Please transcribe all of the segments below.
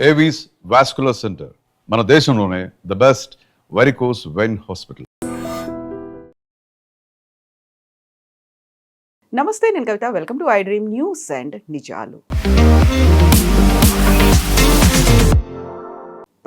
Avis vascular center మన దేశంలోనే the best varicose vein hospital. నమస్తే, నేను Kavitha. Welcome to I dream news and నిజాలు.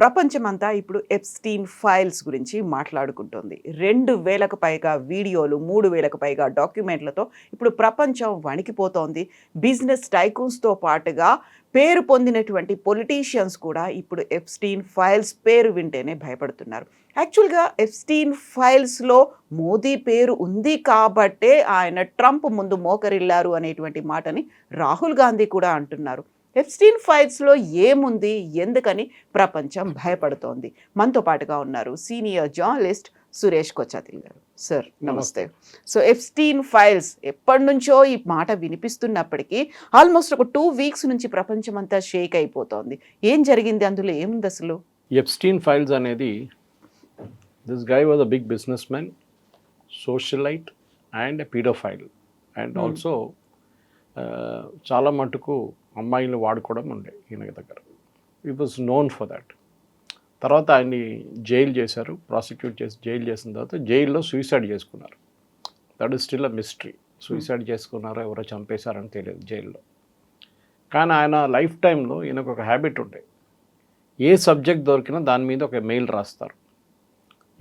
ప్రపంచమంతా ఇప్పుడు ఎప్స్టీన్ ఫైల్స్ గురించి మాట్లాడుకుంటుంది. 2000కు పైగా వీడియోలు, 3000కు పైగా డాక్యుమెంట్లతో ఇప్పుడు ప్రపంచం వణికిపోతోంది. బిజినెస్ టైకూన్స్తో పాటుగా పేరు పొందినటువంటి పొలిటీషియన్స్ కూడా ఇప్పుడు ఎప్స్టీన్ ఫైల్స్ పేరు వింటేనే భయపడుతున్నారు. యాక్చువల్గా ఎప్స్టీన్ ఫైల్స్లో మోదీ పేరు ఉంది కాబట్టే ఆయన ట్రంప్ ముందు మోకరిల్లారు అనేటువంటి మాటని రాహుల్ గాంధీ కూడా అంటున్నారు. ఎప్స్టీన్ ఫైల్స్లో ఏముంది, ఎందుకని ప్రపంచం భయపడుతోంది? మనతో పాటుగా ఉన్నారు సీనియర్ జర్నలిస్ట్ సురేష్ కొచ్చాతిల్ గారు. సార్ నమస్తే. సో ఎప్స్టీన్ ఫైల్స్ ఎప్పటి నుంచో ఈ మాట వినిపిస్తున్నప్పటికీ ఆల్మోస్ట్ ఒక 2 వీక్స్ నుంచి ప్రపంచం అంతా షేక్ అయిపోతోంది. ఏం జరిగింది, అందులో ఏముంది అసలు? ఎప్స్టీన్ ఫైల్స్ అనేది, this guy was a big businessman, socialite and a paedophile and also చాలా మటుకు అమ్మాయిలు వాడుకోవడం ఉండే ఈయన దగ్గర. ఈ వాజ్ నోన్ ఫర్ దాట్. తర్వాత ఆయన్ని జైలు చేశారు, ప్రాసిక్యూట్ చేసి జైలు చేసిన తర్వాత జైల్లో సూసైడ్ చేసుకున్నారు. That is still a mystery. Suicide చేసుకున్నారో ఎవరో చంపేశారని తెలియదు జైల్లో. కానీ ఆయన లైఫ్ టైంలో ఈయనకు ఒక హ్యాబిట్ ఉండే, ఏ సబ్జెక్ట్ దొరికినా దాని మీద ఒక మెయిల్ రాస్తారు.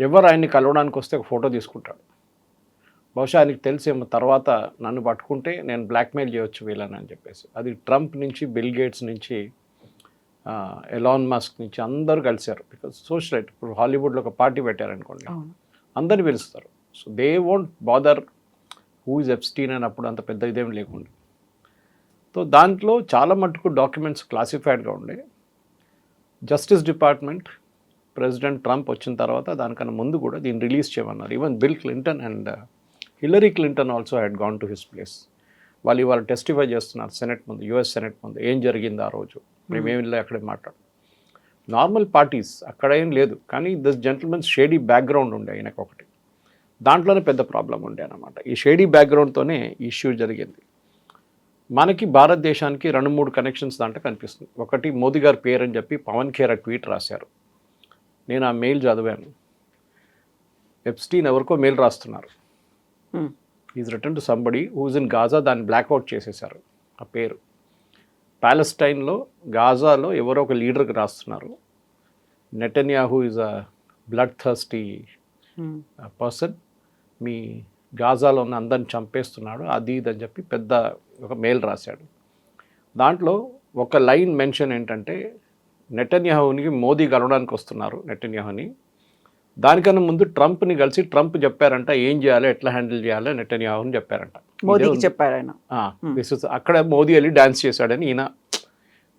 ఎవరు ఆయన్ని కలవడానికి వస్తే ఒక ఫోటో తీసుకుంటాడు. బహుశా ఆయనకి తెలిసేమో తర్వాత నన్ను పట్టుకుంటే నేను బ్లాక్మెయిల్ చేయొచ్చు వీళ్ళని అని చెప్పేసి. అది ట్రంప్ నుంచి, బిల్ గేట్స్ నుంచి, ఎలాన్ మస్క్ నుంచి అందరూ కలిశారు. Because socialite. ఇప్పుడు హాలీవుడ్లో ఒక పార్టీ పెట్టారనుకోండి, అందరిని పిలుస్తారు. So they won't bother who is Epstein అని అప్పుడు అంత పెద్ద ఇదేం లేకుండా. సో దాంట్లో చాలా మటుకు డాక్యుమెంట్స్ క్లాసిఫైడ్గా ఉండే. జస్టిస్ డిపార్ట్మెంట్ ప్రెసిడెంట్ ట్రంప్ వచ్చిన తర్వాత దానికన్నా ముందు కూడా దీన్ని రిలీజ్ చేయమన్నారు. Even bill Clinton and Hillary Clinton also had gone to his place. వాళ్ళు ఇవాళ టెస్టిఫై చేస్తున్నారు సెనెట్ ముందు, యుఎస్ సెనెట్ ముందు. ఏం జరిగింది ఆ రోజు, మేమేమి వెళ్ళి అక్కడే మాట్లాడు. నార్మల్ పార్టీస్ అక్కడ ఏం లేదు, కానీ దిస్ జెంటిల్మెన్స్ షేడీ బ్యాక్గ్రౌండ్ ఉండే ఆయనకు ఒకటి. దాంట్లోనే పెద్ద ప్రాబ్లం ఉండే అనమాట. ఈ షేడీ బ్యాక్గ్రౌండ్తోనే ఇష్యూ జరిగింది. మనకి భారతదేశానికి 2-3 కనెక్షన్స్ దాంట్లో కనిపిస్తుంది. ఒకటి, మోదీ గారి పేరు అని చెప్పి పవన్ ఖేరా ట్వీట్ రాశారు. నేను ఆ మెయిల్ చదివాను. ఎప్స్టీన్ ఎవరికో మెయిల్ రాస్తున్నారు. Is return to somebody who's in Gaza. దాన్ని బ్లాక్అవుట్ చేసేశారు ఆ పేరు. ప్యాలెస్టైన్లో, గాజాలో ఎవరో ఒక లీడర్కి రాస్తున్నారు. Netanyahu is a bloodthirsty person, మీ గాజాలో ఉన్న అందరిని చంపేస్తున్నాడు, అది ఇది అని చెప్పి పెద్ద ఒక మెయిల్ రాశాడు. దాంట్లో ఒక లైన్ మెన్షన్ ఏంటంటే, నెటన్యాహూని మోదీ కలవడానికి వస్తున్నారు నెటన్యాహూని. దానికన్నా ముందు ట్రంప్ని కలిసి ట్రంప్ చెప్పారంట ఏం చేయాలో, ఎట్లా హ్యాండిల్ చేయాలో నెటన్యాహూని చెప్పారంట. మోదీకి చెప్పారు ఆయన. అక్కడ మోదీ వెళ్ళి డ్యాన్స్ చేశాడని ఈయన,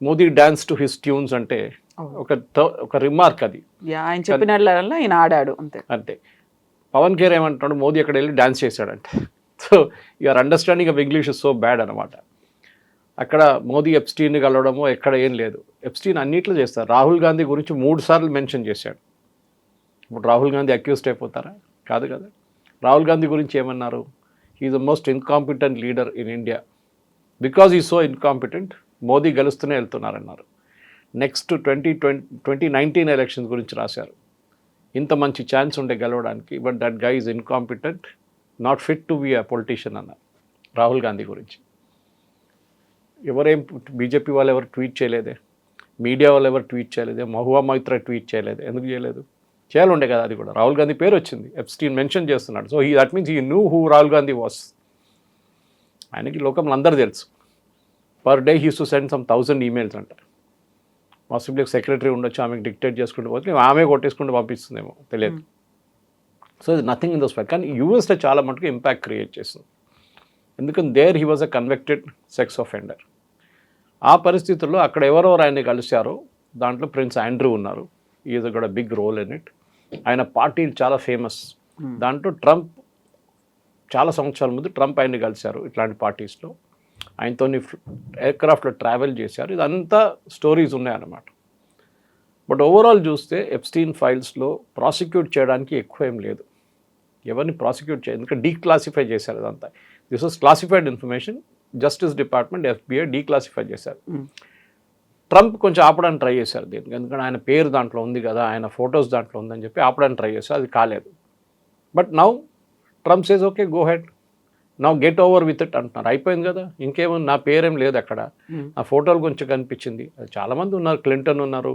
Modi dance to his tunes అంటే ఒక రిమార్క్ అది. ఆయన చెప్పినట్ల ఈయన ఆడాడు అంతే. అంతే. పవన్ ఖేర్ ఏమంటాడు, మోదీ అక్కడ వెళ్ళి డ్యాన్స్ చేశాడంటే. So your understanding of English is so bad అనమాట. అక్కడ మోదీ ఎప్స్టీన్ని కలవడమో ఎక్కడ ఏం లేదు. ఎప్స్టీన్ అన్నిట్లో చేస్తారు. రాహుల్ గాంధీ గురించి 3 సార్లు మెన్షన్ చేశాడు. ఇప్పుడు రాహుల్ గాంధీ అక్యూజ్డ్ అయిపోతారా? కాదు కదా. రాహుల్ గాంధీ గురించి ఏమన్నారు, he's the most incompetent leader in India. Because he so incompetent, Modi గెలుస్తూనే వెళ్తున్నారన్నారు. నెక్స్ట్ 2019 ఎలక్షన్స్ గురించి రాశారు. ఇంత మంచి ఛాన్స్ ఉండే గెలవడానికి, but that guy is incompetent, not fit to be a politician అన్నారు రాహుల్ గాంధీ గురించి. ఎవరేం బీజేపీ వాళ్ళు ఎవరు ట్వీట్ చేయలేదే, మీడియా వాళ్ళు ఎవరు ట్వీట్ చేయలేదే, మహువా మైత్ర ట్వీట్ చేయలేదు. ఎందుకు చేయలేదు? చేయాలండే కదా. అది కూడా రాహుల్ గాంధీ పేరు వచ్చింది, ఎప్స్టీన్ మెన్షన్ చేస్తున్నాడు. So that means he knew who Rahul Gandhi was. ఆయనకి లోకంలో అందరూ తెలుసు. Per day he to send some 1000 emails అంట. పాసిబుల్ సెక్రటరీ ఉండొచ్చు, ఆమెకు డిక్టేట్ చేసుకుంటూ పోతే ఆమె కొట్టేసుకుంటూ పంపిస్తుందేమో తెలియదు. సో ఇది నథింగ్ ఇన్ దోస్ ఫ్యాక్ట్. కానీ యూఎస్లో చాలా మటుకు ఇంపాక్ట్ క్రియేట్ చేస్తుంది. ఎందుకంటే there he was a convicted sex offender. ఆ పరిస్థితుల్లో అక్కడ ఎవరెవరు ఆయన్ని కలిశారో దాంట్లో ప్రిన్స్ ఆండ్రూ ఉన్నారు. ఈజ్ కూడా బిగ్ రోల్ ఇన్ ఇట్. ఆయన పార్టీలు చాలా ఫేమస్. దాంట్లో ట్రంప్ చాలా సంవత్సరాల ముందు ట్రంప్ ఆయన్ని కలిశారు ఇట్లాంటి పార్టీస్లో. ఆయనతో ఎయిర్క్రాఫ్ట్లో ట్రావెల్ చేశారు. ఇదంతా స్టోరీస్ ఉన్నాయన్నమాట. బట్ ఓవరాల్ చూస్తే ఎప్స్టీన్ ఫైల్స్లో ప్రాసిక్యూట్ చేయడానికి ఎక్కువ ఏం లేదు. ఎవరిని ప్రాసిక్యూట్ చేయదు, ఎందుకంటే డీక్లాసిఫై చేశారు ఇదంతా. This was classified information. Justice department, FBI declassify చేశారు. ట్రంప్ కొంచెం ఆపడానికి ట్రై చేశారు దీనికి, ఎందుకంటే ఆయన పేరు దాంట్లో ఉంది కదా, ఆయన ఫొటోస్ దాంట్లో ఉందని చెప్పి ఆపడానికి ట్రై చేశారు, అది కాలేదు. But now Trump says okay go head, now get over with it అంటున్నారు, అయిపోయింది కదా, ఇంకేముంది, నా పేరేం లేదు అక్కడ, నా ఫోటోలు కొంచెం కనిపించింది. చాలామంది ఉన్నారు, క్లింటన్ ఉన్నారు,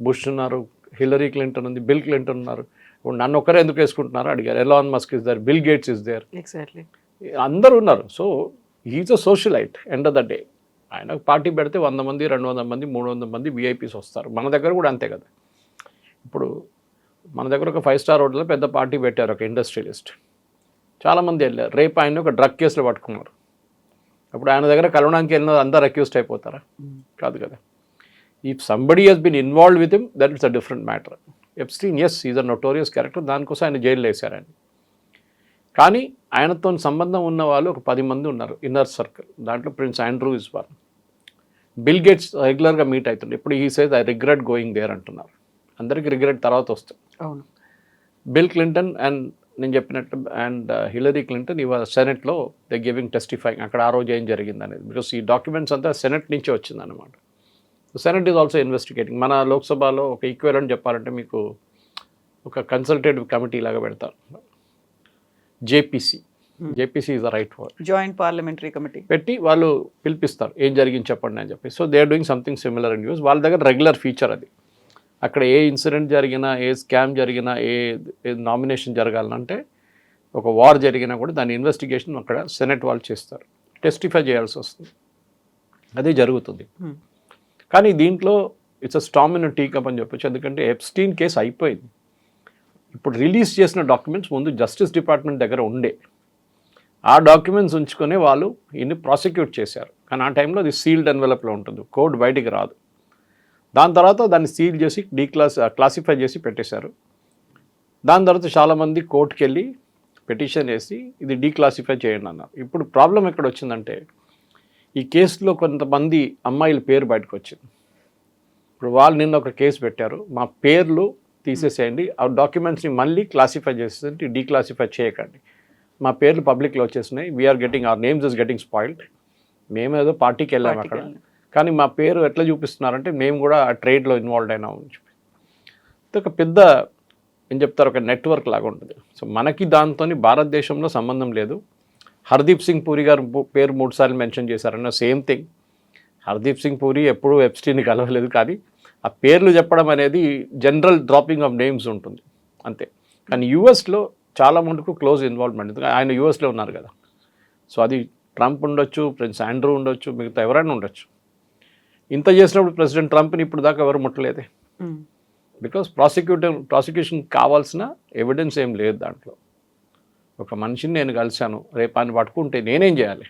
బుష్ ఉన్నారు, హిల్లరీ క్లింటన్ ఉంది, బిల్ క్లింటన్ ఉన్నారు. ఇప్పుడు నన్ను ఒక్కరే ఎందుకు వేసుకుంటున్నారు అడిగారు. Elon Musk is there, Bill Gates is there, exactly అందరూ ఉన్నారు. So he's a socialite end of the day. ఆయన పార్టీ పెడితే 100 మంది 200 మంది 300 మంది విఐపీస్ వస్తారు. మన దగ్గర కూడా అంతే కదా. ఇప్పుడు మన దగ్గర ఒక 5-స్టార్ హోటల్లో పెద్ద పార్టీ పెట్టారు ఒక ఇండస్ట్రియలిస్ట్, చాలామంది వెళ్ళారు. రేపు ఆయన ఒక డ్రగ్ కేసులో పట్టుకున్నారు. అప్పుడు ఆయన దగ్గర కలవడానికి వెళ్ళిన అందరు అక్యూస్డ్ అయిపోతారా? కాదు కదా. If somebody has been involved with him, that it's a different matter. Epstein ఎస్ ఈజ్ అ నోటోరియస్ క్యారెక్టర్, దానికోసం ఆయన జైల్లో వేశారని. కానీ ఆయనతో సంబంధం ఉన్న వాళ్ళు ఒక 10 మంది ఉన్నారు ఇన్నర్ సర్కిల్. దాంట్లో Prince Andrew is one. Bill Gates రెగ్యులర్గా మీట్ అవుతుండే. ఇప్పుడు ఈ says I regret going there అంటున్నారు. అందరికీ రిగ్రెట్ తర్వాత వస్తుంది. అవును. బిల్ క్లింటన్ అండ్ నేను చెప్పినట్టు అండ్ హిల్లరీ క్లింటన్ ఇవాళ సెనెట్లో దే గివింగ్ టెస్టిఫైయింగ్ అక్కడ ఆ రోజు ఏం జరిగింది అనేది. బికాస్ ఈ డాక్యుమెంట్స్ అంతా సెనెట్ నుంచే వచ్చిందనమాట. Senate is also investigating. మన లోక్సభలో ఒక ఈక్వెలెంట్ చెప్పాలంటే మీకు ఒక కన్సల్టేటివ్ కమిటీ లాగా పెడతారు, JPC. JPC is the right word, joint parliamentary committee పెట్టి వాళ్ళు పిలిపిస్తారు, ఏం జరిగింది చెప్పండి అని చెప్పి. So they are doing something similar in US. వాళ్ళ దగ్గర రెగ్యులర్ ఫీచర్ అది. అక్కడ ఏ ఇన్సిడెంట్ జరిగినా, ఏ స్కామ్ జరిగినా, ఏ నామినేషన్ జరగాలంటే, ఒక వార్ జరిగినా కూడా దాని ఇన్వెస్టిగేషన్ అక్కడ సెనెట్ వాళ్ళు చేస్తారు, టెస్టిఫై చేయాల్సి వస్తుంది. అదే జరుగుతుంది. కానీ దీంట్లో it's a storm in tea cup అని చెప్పొచ్చు. ఎందుకంటే ఎప్స్టీన్ కేసు అయిపోయింది. ఇప్పుడు రిలీజ్ చేసిన డాక్యుమెంట్స్ ముందు జస్టిస్ డిపార్ట్మెంట్ దగ్గర ఉండే, ఆ డాక్యుమెంట్స్ ఉంచుకొని వాళ్ళు ఇన్ని ప్రాసిక్యూట్ చేశారు. కానీ ఆ టైంలో అది సీల్డ్ ఎన్వెలప్లో ఉంటుంది, కోడ్ బయటికి రాదు. దాని తర్వాత దాన్ని సీల్ చేసి క్లాసిఫై చేసి పెట్టేశారు. దాని తర్వాత చాలామంది కోర్టుకి వెళ్ళి పిటిషన్ వేసి ఇది డీక్లాసిఫై చేయండి అన్నారు. ఇప్పుడు ప్రాబ్లం ఎక్కడ వచ్చిందంటే, ఈ కేసులో కొంతమంది అమ్మాయిల పేరు బయటకు వచ్చింది. ఇప్పుడు వాళ్ళు నిన్న ఒక కేసు పెట్టారు, మా పేర్లు తీసేసేయండి, ఆ డాక్యుమెంట్స్ని మళ్ళీ క్లాసిఫై చేసేసి డీక్లాసిఫై చేయకండి, మా పేర్లు పబ్లిక్లో వచ్చేసినాయి, we're getting our names is getting spoiled. మేము ఏదో పార్టీకి వెళ్ళాము అక్కడ, కానీ మా పేరు ఎట్లా చూపిస్తున్నారంటే మేము కూడా ఆ ట్రేడ్లో ఇన్వాల్వ్ అయినాము అని చెప్పి. ఒక పెద్ద ఏం చెప్తారు, ఒక నెట్వర్క్ లాగా ఉంటుంది. సో మనకి దాంతో భారతదేశంలో సంబంధం లేదు. హర్దీప్ సింగ్ పూరి గారు పేరు 3 సార్లు మెన్షన్ చేశారన్న సేమ్ థింగ్. హర్దీప్ సింగ్ పూరి ఎప్పుడూ ఎప్స్టీన్ని కలవలేదు, కానీ ఆ పేర్లు చెప్పడం అనేది జనరల్ డ్రాపింగ్ ఆఫ్ నేమ్స్ ఉంటుంది అంతే. కానీ యూఎస్లో చాలా మటుకు క్లోజ్ ఇన్వాల్వ్మెంట్, ఎందుకంటే ఆయన యూఎస్లో ఉన్నారు కదా. సో అది ట్రంప్ ఉండొచ్చు, ప్రిన్స్ ఆండ్రూ ఉండొచ్చు, మిగతా ఎవరైనా ఉండొచ్చు. ఇంత చేసినప్పుడు ప్రెసిడెంట్ ట్రంప్ని ఇప్పుడు దాకా ఎవరు ముట్టలేదే. బికాస్ ప్రాసిక్యూషన్ కావాల్సిన ఎవిడెన్స్ ఏం లేదు దాంట్లో. ఒక మనిషిని నేను కలిశాను, రేపు ఆయన పట్టుకుంటే నేనేం చేయాలి?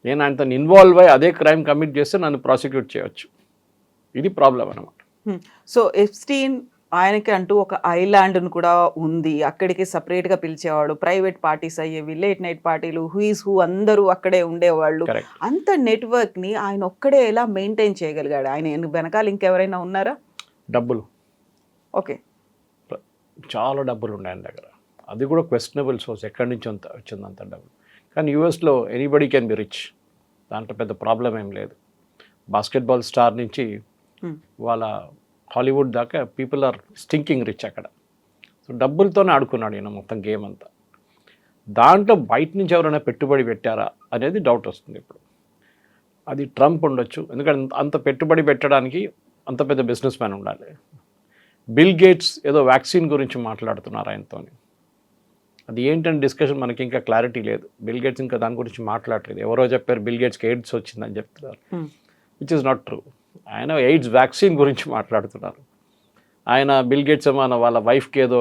నేను ఆయనతో ఇన్వాల్వ్ అయ్యి అదే క్రైమ్ కమిట్ చేస్తే నన్ను ప్రాసిక్యూట్ చేయవచ్చు. ఇది ప్రాబ్లం అన్నమాట. సో ఎప్స్టీన్ ఆయనకి అంటూ ఒక ఐలాండ్ను కూడా ఉంది, అక్కడికి సపరేట్గా పిలిచేవాడు, ప్రైవేట్ పార్టీస్ అయ్యేవి, లేట్ నైట్ పార్టీలు, హూ అందరూ అక్కడే ఉండేవాళ్ళు. అంత నెట్వర్క్ని ఆయన ఒక్కడే ఎలా మెయింటైన్ చేయగలిగాడు? ఆయన వెనకాల ఇంకెవరైనా ఉన్నారా? డబ్బులు. ఓకే, చాలా డబ్బులు ఉన్నాయి ఆయన దగ్గర. అది కూడా క్వశ్చనబుల్ సోర్స్, ఎక్కడి నుంచి వచ్చింది అంత డబ్బులు. కానీ యూఎస్లో ఎనీబడీ కెన్ బి రిచ్, దాంట్లో పెద్ద ప్రాబ్లం ఏం లేదు. బాస్కెట్బాల్ స్టార్ నుంచి వాళ్ళ హాలీవుడ్ దాకా పీపుల్ ఆర్ స్టింకింగ్ రిచ్ అక్కడ. సో డబ్బులతోనే ఆడుకున్నాడు ఈయన మొత్తం గేమ్ అంతా. దాంట్లో బయట నుంచి ఎవరైనా పెట్టుబడి పెట్టారా అనేది డౌట్ వస్తుంది ఇప్పుడు. అది ట్రంప్ ఉండొచ్చు, ఎందుకంటే అంత పెట్టుబడి పెట్టడానికి అంత పెద్ద బిజినెస్ మ్యాన్ ఉండాలి. బిల్ గేట్స్ ఏదో వ్యాక్సిన్ గురించి మాట్లాడుతున్నారు ఆయనతో, అది ఏంటంటే డిస్కషన్ మనకి ఇంకా క్లారిటీ లేదు. బిల్ గేట్స్ ఇంకా దాని గురించి మాట్లాడలేదు. ఎవరో చెప్పారు బిల్ గేట్స్కి ఎయిడ్స్ వచ్చిందని చెప్తున్నారు, విచ్ ఇస్ నాట్ ట్రూ. ఆయన ఎయిడ్స్ వ్యాక్సిన్ గురించి మాట్లాడుతున్నారు. ఆయన బిల్ గేట్స్ ఏమో వాళ్ళ వైఫ్కి ఏదో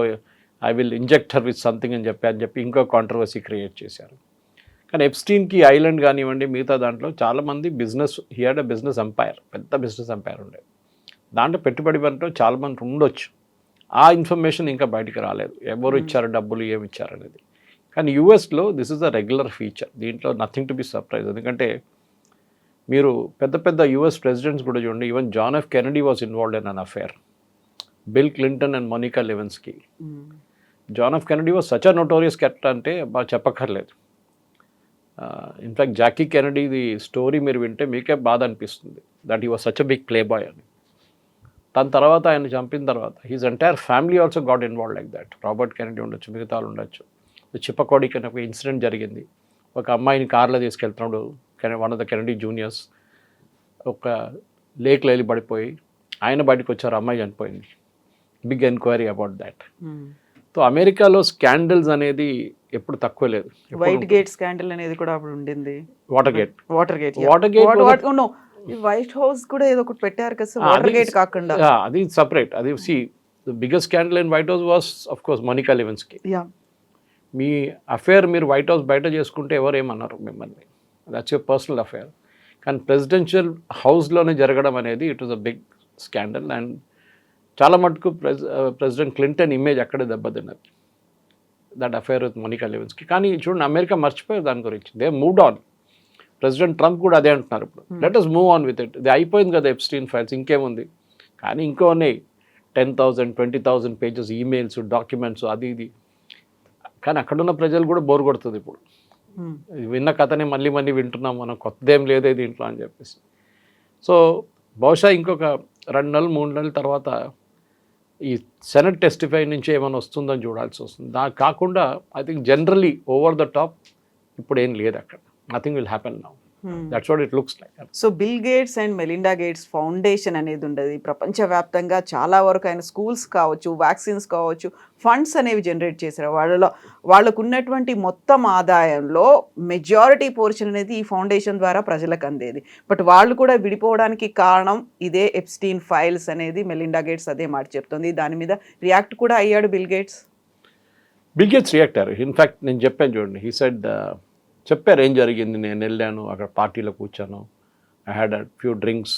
I will inject her with something అని చెప్పి ఇంకో కాంట్రవర్సీ క్రియేట్ చేశారు. కానీ ఎప్స్టీన్కి ఐలాండ్ కానివ్వండి, మిగతా దాంట్లో చాలామంది business, he had a business empire, పెద్ద బిజినెస్ ఎంపైర్ ఉండేది. దాంట్లో పెట్టుబడి పెట్టడం చాలామంది ఉండొచ్చు. ఆ ఇన్ఫర్మేషన్ ఇంకా బయటికి రాలేదు, ఎవరు ఇచ్చారు డబ్బులు, ఏమి ఇచ్చారు అనేది. కానీ యూఎస్లో this is a regular feature, దీంట్లో నథింగ్ టు బి సర్ప్రైజ్. ఎందుకంటే మీరు పెద్ద పెద్ద యూఎస్ ప్రెసిడెంట్స్ కూడా చూడండి, even John F Kennedy was involved in an affair, Bill Clinton and Monica Lewinsky. John F Kennedy was such a notorious character అంటే బాగా చెప్పక్కర్లేదు. ఇన్ఫ్యాక్ట్ జాకీ కెనడీది స్టోరీ మీరు వింటే మీకే బాధ అనిపిస్తుంది. That he was such a big play boy అని. దాని తర్వాత ఆయన చంపిన తర్వాత his entire family also got involve like that. Robert Kennedy ఉండొచ్చు, మిగతా వాళ్ళు ఉండొచ్చు. చిప్పకోడికి అని ఒక ఇన్సిడెంట్ జరిగింది. ఒక అమ్మాయిని కార్లో తీసుకెళ్తున్నాడు one of the Kennedy juniors, ఒక లేక్లో వెళ్ళి పడిపోయి ఆయన బయటకు వచ్చారు, అమ్మాయి చనిపోయింది. Big enquiry about that. So అమెరికాలో స్కాండల్స్ అనేది ఎప్పుడు తక్కువ లేదు. వైట్ గేట్ స్కాండల్ అనేది కూడా అప్పుడు ఉండింది. వాటర్ గేట్ వైట్ హౌస్ కూడా ఏదో ఒకటి పెట్టారు కదా వాటర్ గేట్ కాకుండా. అది సపరేట్. అది see the biggest scandal in White House was of course Monica Lewinsky. మీ అఫేర్ మీరు వైట్ హౌస్ బయట చేసుకుంటే ఎవరు ఏమన్నారు మిమ్మల్ని, దట్స్ యువర్ పర్సనల్ అఫేర్. కానీ ప్రెసిడెన్షియల్ హౌస్లోనే జరగడం అనేది it was a big scandal. And చాలా మటుకు ప్రెసిడెంట్ క్లింటన్ ఇమేజ్ అక్కడే దెబ్బతిన్నది, that affair with Monica Lewinsky. కానీ చూడండి అమెరికా మర్చిపోయారు దాని గురించి. They moved on. President Trump కూడా అదే అంటున్నారు ఇప్పుడు, let us move on with it. ఇది అయిపోయింది కదా ఎప్స్టీన్ ఫైల్స్, ఇంకేముంది. కానీ ఇంకో ఉన్నాయి 10,000 20,000 పేజెస్ ఈమెయిల్స్, డాక్యుమెంట్స్, అది ఇది. కానీ అక్కడున్న ప్రజలు కూడా బోర్ కొడుతుంది ఇప్పుడు. విన్న కథనే మళ్ళీ మళ్ళీ వింటున్నాం మనం, కొత్తదేం లేదే దీంట్లో అని చెప్పేసి. సో బహుశా ఇంకొక 2 నెలలు 3 నెలల తర్వాత ఈ సెనెట్ టెస్టిఫై నుంచి ఏమైనా వస్తుందని చూడాల్సి వస్తుంది. దానికి కాకుండా I think generally over the top ఇప్పుడు ఏం లేదు అక్కడ. Nothing will happen now. That's what it looks like. So bill gates and Melinda gates foundation అనేది ఉండదు. ప్రపంచవ్యాప్తంగా చాలా వరకు ఆయన స్కూల్స్ కావచ్చు, వ్యాక్సిన్స్ కావచ్చు, ఫండ్స్ అనేవి జనరేట్ చేశారు. వాళ్ళకు ఉన్నటువంటి మొత్తం ఆదాయంలో మెజారిటీ పోర్షన్ అనేది ఈ ఫౌండేషన్ ద్వారా ప్రజలకు అందేది. బట్ వాళ్ళు కూడా విడిపోవడానికి కారణం ఇదే ఎప్స్టీన్ ఫైల్స్ అనేది మెలిండా గేట్స్ అదే మాట చెప్తుంది. దాని మీద రియాక్ట్ కూడా అయ్యాడు బిల్ గేట్స్. రియాక్ట్ అయ్యారు. ఇన్ఫ్యాక్ట్ నేను చెప్పాను చూడండి, హీ సెడ్ చెప్పారు ఏం జరిగింది. నేను వెళ్ళాను, అక్కడ పార్టీలో కూర్చాను, I had a few drinks.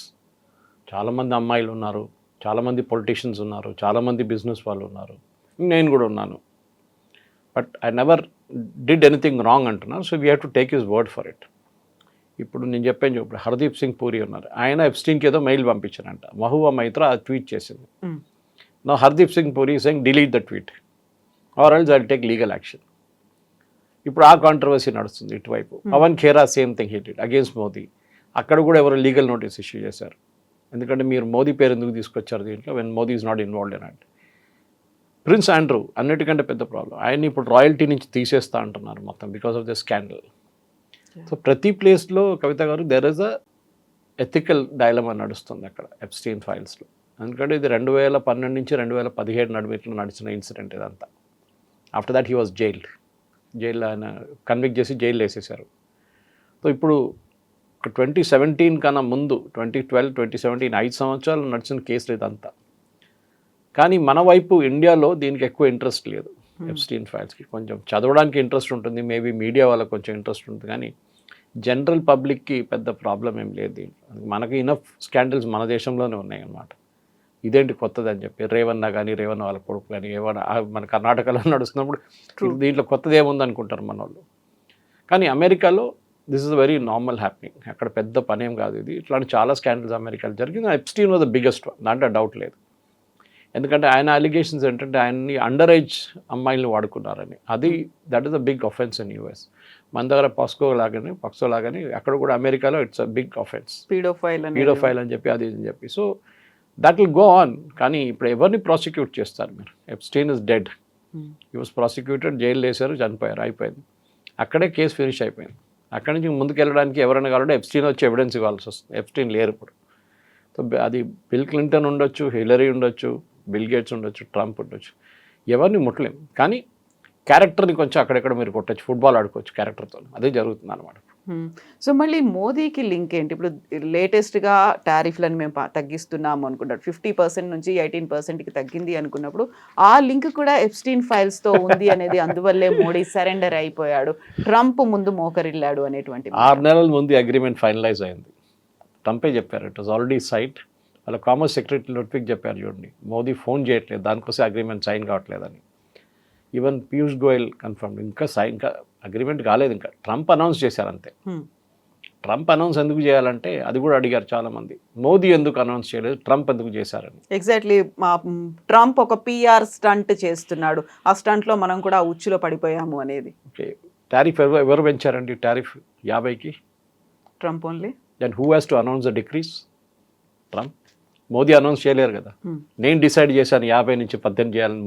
చాలామంది అమ్మాయిలు ఉన్నారు, చాలామంది పొలిటీషియన్స్ ఉన్నారు, చాలామంది బిజినెస్ వాళ్ళు ఉన్నారు, నేను కూడా ఉన్నాను. But I never did anything wrong అంటున్నారు. So we have to take his word for it. ఇప్పుడు నేను చెప్పాను ఇప్పుడు హర్దీప్ సింగ్ పూరి ఉన్నారు, ఆయన ఎప్స్టీన్కి ఏదో మెయిల్ పంపించారంట. మహువా మైత్రా ఆ ట్వీట్ చేసింది. నా Hardeep Singh Puri saying delete the tweet or else I will take legal action. ఇప్పుడు ఆ కాంట్రవర్సీ నడుస్తుంది ఇటువైపు. Pawan Khera same thing he did against Modi. అక్కడ కూడా ఎవరు లీగల్ నోటీస్ ఇష్యూ చేశారు. ఎందుకంటే మీరు మోదీ పేరు ఎందుకు తీసుకొచ్చారు దీంట్లో, when Modi is not involved in it. Prince Andrew అన్నిటికంటే పెద్ద ప్రాబ్లం, ఆయన్ని ఇప్పుడు రాయల్టీ నుంచి తీసేస్తా అంటున్నారు మొత్తం because of the scandal. So ప్రతి ప్లేస్లో కవిత గారు there is a ethical dilemma నడుస్తుంది అక్కడ ఎప్స్టీన్ ఫైల్స్లో. ఎందుకంటే ఇది 2012 నుంచి 2017 నడుమిట్లో నడిచిన ఇన్సిడెంట్ ఇదంతా. After that he was jailed. జైల్లో ఆయన కన్విక్ట్ చేసి జైలు వేసేసారు. సో ఇప్పుడు 2017 కన్నా ముందు 2012 2017 5 సంవత్సరాలు నడిచిన కేసులు ఇదంతా. కానీ మన వైపు ఇండియాలో దీనికి ఎక్కువ ఇంట్రెస్ట్ లేదు. ఎప్స్టీన్ ఫైల్స్కి కొంచెం చదవడానికి ఇంట్రెస్ట్ ఉంటుంది, మేబీ మీడియా వాళ్ళకి కొంచెం ఇంట్రెస్ట్ ఉంటుంది, కానీ జనరల్ పబ్లిక్కి పెద్ద ప్రాబ్లం ఏం లేదు దీంట్లో. మనకి ఇనఫ్ స్కాండల్స్ మన దేశంలోనే ఉన్నాయి అన్నమాట. ఇదేంటి కొత్తది అని చెప్పి రేవన్న కానీ రేవన్న వాళ్ళ కొడుకు కానీ ఏమన్నా మన కర్ణాటకలో నడుస్తున్నప్పుడు దీంట్లో కొత్తది ఏముంది అనుకుంటారు మన వాళ్ళు. కానీ అమెరికాలో this is very normal happening. అక్కడ పెద్ద పనేం కాదు ఇది. ఇట్లాంటి చాలా స్కాండల్స్ అమెరికాలో జరిగింది. Epstein was the biggest one, దాంట్లో డౌట్ లేదు. ఎందుకంటే ఆయన అలిగేషన్స్ ఏంటంటే ఆయన్ని అండర్ ఏజ్ అమ్మాయిలను వాడుకున్నారని. అది that is a big offence in US. మన దగ్గర పాక్సో లాగానే అక్కడ కూడా అమెరికాలో it's a big offence, paedophile అని చెప్పి అది అని చెప్పి. So that will go on. కానీ ఇప్పుడు ఎవరిని ప్రాసిక్యూట్ చేస్తారు మీరు? Epstein is dead. He was prosecuted, jail వేశారు, చనిపోయారు, అయిపోయింది. అక్కడే కేసు ఫినిష్ అయిపోయింది. అక్కడి నుంచి ముందుకు వెళ్ళడానికి ఎవరైనా కావాలంటే ఎప్స్టీన్ వచ్చి ఎవిడెన్స్ ఇవ్వాల్సి వస్తుంది. ఎప్స్టీన్ లేరు ఇప్పుడు. సో అది బిల్ క్లింటన్ ఉండొచ్చు, హిలరీ ఉండొచ్చు, బిల్ గేట్స్ ఉండొచ్చు, ట్రంప్ ఉండొచ్చు, ఎవరిని ముట్టలేం. కానీ క్యారెక్టర్ని కొంచెం అక్కడెక్కడ మీరు కొట్టచ్చు, ఫుట్బాల్ ఆడుకోవచ్చు క్యారెక్టర్తో. అదే జరుగుతుంది అనమాట. సో మళ్ళీ మోదీకి లింక్ ఏంటి? ఇప్పుడు లేటెస్ట్గా టారిఫ్లను మేము తగ్గిస్తున్నాము అనుకుంటారు, 50% నుంచి 18%కి తగ్గింది అనుకున్నప్పుడు ఆ లింక్ కూడా ఎప్స్టీన్ ఫైల్స్తో ఉంది అనేది, అందువల్లే మోడీ సరెండర్ అయిపోయాడు, ట్రంప్ ముందు మోకరిల్లాడు అనేటువంటి 6 నెలల ముందు అగ్రిమెంట్ ఫైనలైజ్ అయింది. ట్రంపే చెప్పారు ఇట్ వాజ్ ఆల్రెడీ సైట్. వాళ్ళ కామర్స్ సెక్రటరీ లొట్విక్ చెప్పారు చూడండి, మోదీ ఫోన్ చేయట్లేదు, దానికోసం అగ్రిమెంట్ సైన్ కావట్లేదని. ఈవెన్ పీయూష్ గోయల్ కన్ఫర్మ్ ఇంకా అగ్రిమెంట్ కాలేదు, ఇంకా ట్రంప్ అనౌన్స్ చేశారు అంతే. ట్రంప్ అనౌన్స్ ఎందుకు చేయాలంటే అది కూడా అడిగారు చాలామంది, మోదీ ఎందుకు అనౌన్స్ చేయలేదు, ట్రంప్ ఎందుకు చేశారని. ఎగ్జాక్ట్లీ, ట్రంప్ ఒక పిఆర్ స్టంట్ చేస్తున్నాడు, ఆ స్టంట్లో మనం కూడా ఉచ్చులో పడిపోయాము అనేది. ఓకే, టారిఫ్ ఎవరు పెంచారండి? టారిఫ్ 50కి Trump only. Then who has to announce the decrease? Trump. Modi announce చేయలేరు కదా, నేను డిసైడ్ చేశాను 50 నుంచి 18 చేయాలని.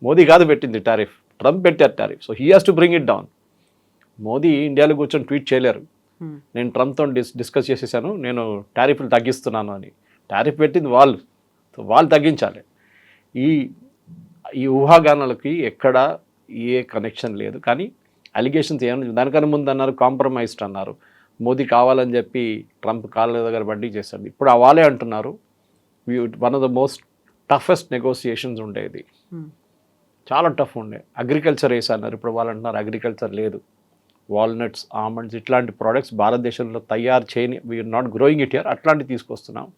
మోదీ కాదు పెట్టింది టారిఫ్, ట్రంప్ పెట్టారు tariff. So he has to bring it down. Modi ఇండియాలో కూర్చొని ట్వీట్ చేయలేరు, నేను ట్రంప్తో డిస్కస్ చేసేసాను, నేను టారిఫ్లు తగ్గిస్తున్నాను అని. టారిఫ్ పెట్టింది వాళ్ళు, సో వాళ్ళు తగ్గించాలి. ఈ ఊహాగానాలకి ఎక్కడ ఏ కనెక్షన్ లేదు. కానీ అలిగేషన్స్ ఏమన్నా, దానికన్నా ముందు అన్నారు కాంప్రమైజ్డ్ అన్నారు, మోదీ కావాలని చెప్పి ట్రంప్ కాళ్ళ దగ్గర బడ్డీ చేశాడు. ఇప్పుడు వాళ్ళే అంటున్నారు one of the most toughest negotiations ఉండేది, చాలా టఫ్ ఉండే. అగ్రికల్చర్ వేసన్నారు, ఇప్పుడు వాళ్ళు అంటున్నారు అగ్రికల్చర్ లేదు. వాల్నట్స్, ఆల్మండ్స్ ఇట్లాంటి ప్రోడక్ట్స్ భారతదేశంలో తయారు చేయని, we're not growing it here, అట్లాంటివి తీసుకొస్తున్నాం.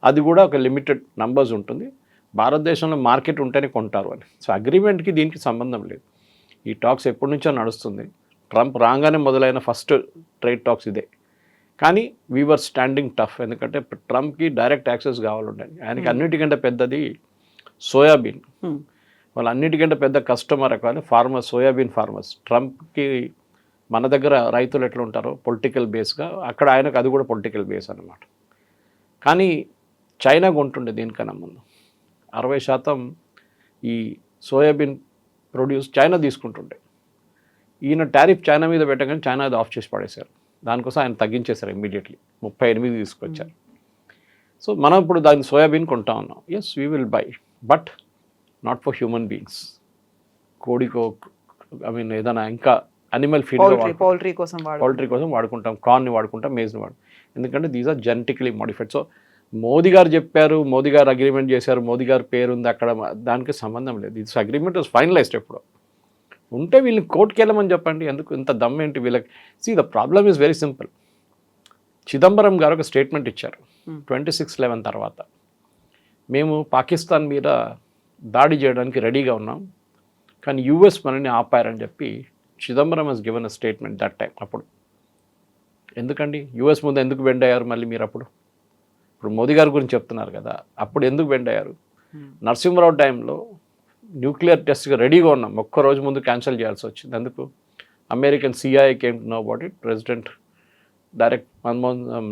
అది కూడా ఒక లిమిటెడ్ నంబర్స్ ఉంటుంది, భారతదేశంలో మార్కెట్ ఉంటేనే కొంటారు అని. సో అగ్రిమెంట్కి దీనికి సంబంధం లేదు. ఈ టాక్స్ ఎప్పటి నుంచో నడుస్తుంది. ట్రంప్ రాగానే మొదలైన ఫస్ట్ ట్రేడ్ టాక్స్ ఇదే. కానీ వీఆర్ స్టాండింగ్ టఫ్, ఎందుకంటే ట్రంప్కి డైరెక్ట్ యాక్సెస్ కావాలండి. ఆయనకి అన్నిటికంటే పెద్దది సోయాబీన్. వాళ్ళు అన్నిటికంటే పెద్ద కస్టమర్ కానీ ఫార్మర్స్, సోయాబీన్ ఫార్మర్స్. ట్రంప్కి మన దగ్గర రైతులు ఎట్లా ఉంటారో పొలిటికల్ బేస్గా, అక్కడ ఆయనకు అది కూడా పొలిటికల్ బేస్ అనమాట. కానీ చైనా కొంటుండే దీనికన్నా ముందు 60% ఈ సోయాబీన్ ప్రొడ్యూస్ చైనా తీసుకుంటుండే. ఈయన టారిఫ్ చైనా మీద పెట్టగానే చైనా అది ఆఫ్ చేసి పడేశారు. దానికోసం ఆయన తగ్గించేశారు ఇమ్మీడియట్లీ, 38 తీసుకొచ్చారు. సో మనం ఇప్పుడు దాని సోయాబీన్ కొంటా ఉన్నాం. Yes we will buy, but not for human beings. కోడికో ఏదైనా ఇంకా అనిమల్ ఫీడ్, పౌల్ట్రీ కోసం వాడుకుంటాం, కార్న్ని వాడుకుంటాం, మేజ్ని ఎందుకంటే these are genetically modified. So Modi గారు చెప్పారు, మోదీ గారు అగ్రిమెంట్ చేశారు, మోదీ గారు పేరు ఉంది అక్కడ, దానికి సంబంధం లేదు. This agreement was finalised. ఎప్పుడు ఉంటే వీళ్ళని కోర్టుకి వెళ్ళమని చెప్పండి, ఎందుకు ఇంత దమ్ ఏంటి వీళ్ళకి? See the problem is very simple. Chidambaram గారు ఒక స్టేట్మెంట్ ఇచ్చారు 26/11 తర్వాత, మేము పాకిస్తాన్ మీద దాడి చేయడానికి రెడీగా ఉన్నాం, కానీ యూఎస్ మనని ఆపారని చెప్పి Chidambaram has given a statement that time. అప్పుడు ఎందుకండి యూఎస్ ముందు ఎందుకు బెండ్ అయ్యారు మళ్ళీ మీరు? అప్పుడు ఇప్పుడు మోదీ గారి గురించి చెప్తున్నారు కదా, అప్పుడు ఎందుకు బెండ్ అయ్యారు? నరసింహరావు టైంలో న్యూక్లియర్ టెస్ట్గా రెడీగా ఉన్నాం, ఒక్కరోజు ముందు క్యాన్సిల్ చేయాల్సి వచ్చింది. ఎందుకు? American CIA came to know about it. President direct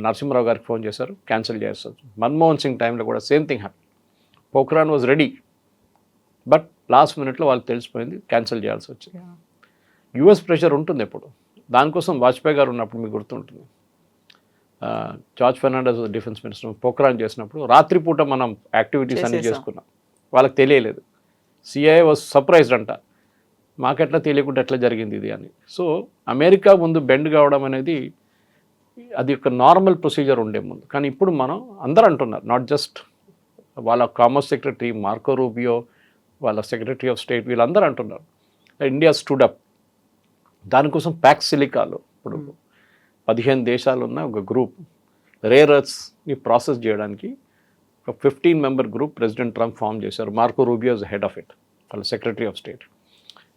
Narasimha Rao గారికి ఫోన్ చేశారు, క్యాన్సిల్ చేయాల్సి వచ్చింది. మన్మోహన్ సింగ్ టైంలో కూడా same thing happy. Pokhran was ready, but last మినిట్లో వాళ్ళకి తెలిసిపోయింది, క్యాన్సిల్ చేయాల్సి వచ్చింది. యూఎస్ ప్రెషర్ ఉంటుంది ఎప్పుడు. దానికోసం వాజ్పేయి గారు ఉన్నప్పుడు మీకు గుర్తుంటుంది, George Fernandes defence minister Pokhran చేసినప్పుడు రాత్రిపూట మనం యాక్టివిటీస్ అన్నీ చేసుకున్నాం, వాళ్ళకి తెలియలేదు. సిఐఏ వాజ్ సర్ప్రైజ్డ్ అంట, మాకెట్లా తెలియకుండా ఎట్లా జరిగింది ఇది అని. సో అమెరికా ముందు బెండ్ కావడం అనేది అది ఒక నార్మల్ ప్రొసీజర్ ఉండే ముందు. కానీ ఇప్పుడు మనం అందరూ అంటున్నారు, నాట్ జస్ట్ వాళ్ళ కామర్స్ సెక్రటరీ మార్కో రూబియో, వాళ్ళ సెక్రటరీ ఆఫ్ స్టేట్, వీళ్ళందరూ అంటున్నారు ఇండియా స్టూడ్ అప్. దానికోసం ప్యాక్స్ సిలికాలో ఇప్పుడు 15 దేశాలు ఉన్న ఒక గ్రూప్ రేర్ ఎర్త్స్ని ప్రాసెస్ చేయడానికి ఒక 15 member group president Trump form చేశారు. Marco Rubio is head of it, వాళ్ళ secretary of state.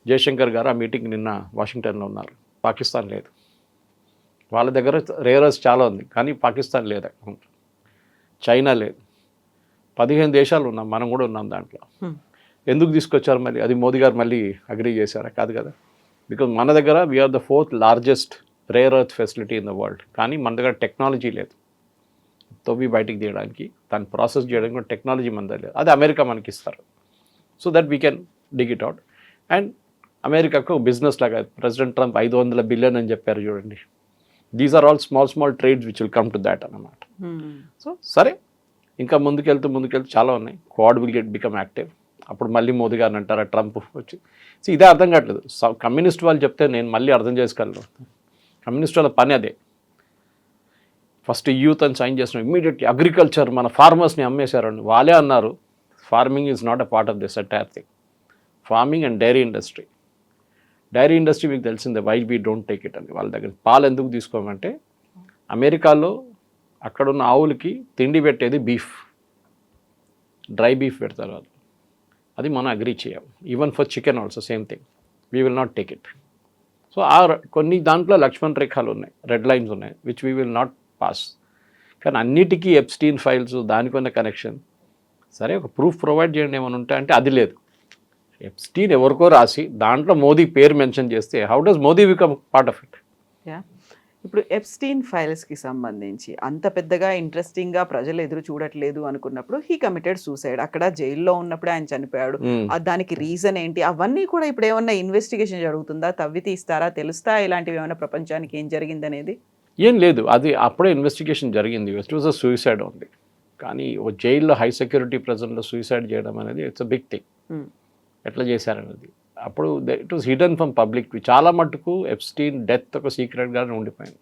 Jaishankar garu ఆ మీటింగ్ నిన్న వాషింగ్టన్లో ఉన్నారు. పాకిస్తాన్ లేదు, వాళ్ళ దగ్గర రేర్ ఎర్త్స్ చాలా ఉంది, కానీ పాకిస్తాన్ లేదు, చైనా లేదు. 15 దేశాలు ఉన్నాం, మనం కూడా ఉన్నాం దాంట్లో. ఎందుకు తీసుకొచ్చారు మళ్ళీ? అది మోదీ గారు మళ్ళీ అగ్రీ చేశారా? కాదు కదా. బికాజ్ మన దగ్గర we're the 4th largest rare earth facility in the world, కానీ మన దగ్గర టెక్నాలజీ లేదు తవ్వి బయటికి తీయడానికి, దాన్ని ప్రాసెస్ చేయడానికి కూడా టెక్నాలజీ మన దగ్గర లేదు. అది అమెరికా మనకి ఇస్తారు, so that we can dig it out. And అమెరికాకు బిజినెస్ లాగా ప్రెసిడెంట్ ట్రంప్ 500 బిలియన్ అని చెప్పారు చూడండి. These are all small trades which will come to that అన్నమాట. సో సరే, ఇంకా ముందుకెళ్తూ చాలా ఉన్నాయి. Quad will become active. అప్పుడు మళ్ళీ మోదీ గారిని అంటారా ట్రంప్ వచ్చి? సో ఇదే అర్థం కావట్లేదు. కమ్యూనిస్ట్ వాళ్ళు చెప్తే నేను మళ్ళీ అర్థం చేసుకోగలను. కమ్యూనిస్ట్ వాళ్ళ పని అదే. ఫస్ట్ యూత్ అని సైన్ చేసిన ఇమ్మీడియట్లీ అగ్రికల్చర్ మన ఫార్మర్స్ని అమ్మేశారండి. వాళ్ళే అన్నారు farming is not a part of this entire thing. Farming and dairy industry మీకు తెలిసిందే, why we don't take it అని. వాళ్ళ దగ్గర పాలు ఎందుకు తీసుకోమంటే అమెరికాలో అక్కడున్న ఆవులకి తిండి పెట్టేది బీఫ్, డ్రై బీఫ్ పెడతారు వాళ్ళు. అది మనం అగ్రీ చేయం. Even for chicken also same thing, we will not take it. So కొన్ని దాంట్లో లక్ష్మణ్ రేఖలు ఉన్నాయి, రెడ్ లైన్స్ ఉన్నాయి, which we will not pass. కానీ అన్నిటికీ ఎప్స్టీన్ ఫైల్స్ దానికి ఉన్న కనెక్షన్. సరే, ఒక ప్రూఫ్ ప్రొవైడ్ చేయండి ఏమైనా ఉంటే అంటే అది లేదు. ఎప్స్టీన్ ఎవరికో రాసి దాంట్లో మోదీ పేరు మెన్షన్ చేస్తే how does Modi become part of it? ఇప్పుడు ఎప్స్టీన్ ఫైల్స్కి సంబంధించి అంత పెద్దగా ఇంట్రెస్టింగ్గా ప్రజలు ఎదురు చూడట్లేదు అనుకున్నప్పుడు హీ కమిటెడ్ సూసైడ్. అక్కడ జైల్లో ఉన్నప్పుడే ఆయన చనిపోయాడు. దానికి రీజన్ ఏంటి? అవన్నీ కూడా ఇప్పుడు ఏమన్నా ఇన్వెస్టిగేషన్ జరుగుతుందా? తవ్వి తీస్తారా? తెలుస్తా ఇలాంటివి ఏమైనా ప్రపంచానికి ఏం జరిగిందనేది? ఏం లేదు, అది అప్పుడే ఇన్వెస్టిగేషన్ జరిగింది. ఇట్ వాజ్ అ సూసైడ్ ఉంది. కానీ ఓ జైల్లో హై సెక్యూరిటీ ప్రెజెంట్లో సూసైడ్ చేయడం అనేది ఇట్స్ అ బిగ్ థింగ్. ఎట్లా చేశారనేది అప్పుడు it was hidden from public. చాలా మటుకు ఎప్స్టీన్ డెత్ ఒక సీక్రెట్గానే ఉండిపోయింది.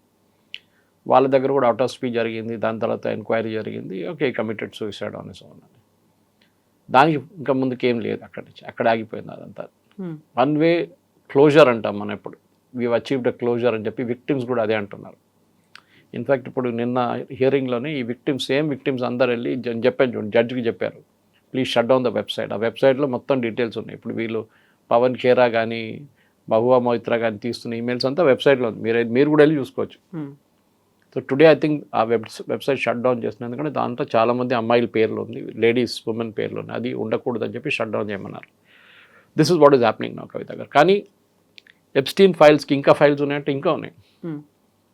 వాళ్ళ దగ్గర కూడా ఆటోస్పీ జరిగింది, దాని తర్వాత ఎంక్వైరీ జరిగింది. Okay, committed suicide on his own అని. దానికి ఇంకా ముందుకేం లేదు, అక్కడి నుంచి అక్కడ ఆగిపోయింది అదంతా. వన్ వే క్లోజర్ అంటాం మనం. ఇప్పుడు వీ అచీవ్డ్ అ క్లోజర్ అని చెప్పి విక్టిమ్స్ కూడా అదే అంటున్నారు. ఇన్ఫ్యాక్ట్ ఇప్పుడు నిన్న హియరింగ్లోనే ఈ విక్టిమ్స్, సేమ్ విక్టిమ్స్ అందరు వెళ్ళి చెప్పాను చూడండి, జడ్జికి చెప్పారు please shut down the website. ఆ వెబ్సైట్లో మొత్తం డీటెయిల్స్ ఉన్నాయి. ఇప్పుడు వీళ్ళు పవన్ ఖేరా కానీ మహువా మొయిత్రా కానీ తీస్తున్న ఈమెయిల్స్ అంతా వెబ్సైట్లో ఉంది. మీరు కూడా వెళ్ళి చూసుకోవచ్చు. సో టుడే ఐ థింక్ ఆ వెబ్సైట్ షట్ డౌన్ చేస్తున్నారు. ఎందుకంటే దాంట్లో చాలామంది అమ్మాయిల పేర్లు ఉంది, లేడీస్ ఉమెన్ పేర్లు ఉన్నాయి. అది ఉండకూడదని చెప్పి షట్ డౌన్ చేయమన్నారు. This is what is happening now Kavitha garu. కానీ ఎప్స్టీన్ ఫైల్స్కి ఇంకా ఫైల్స్ ఉన్నాయంటే ఇంకా ఉన్నాయి.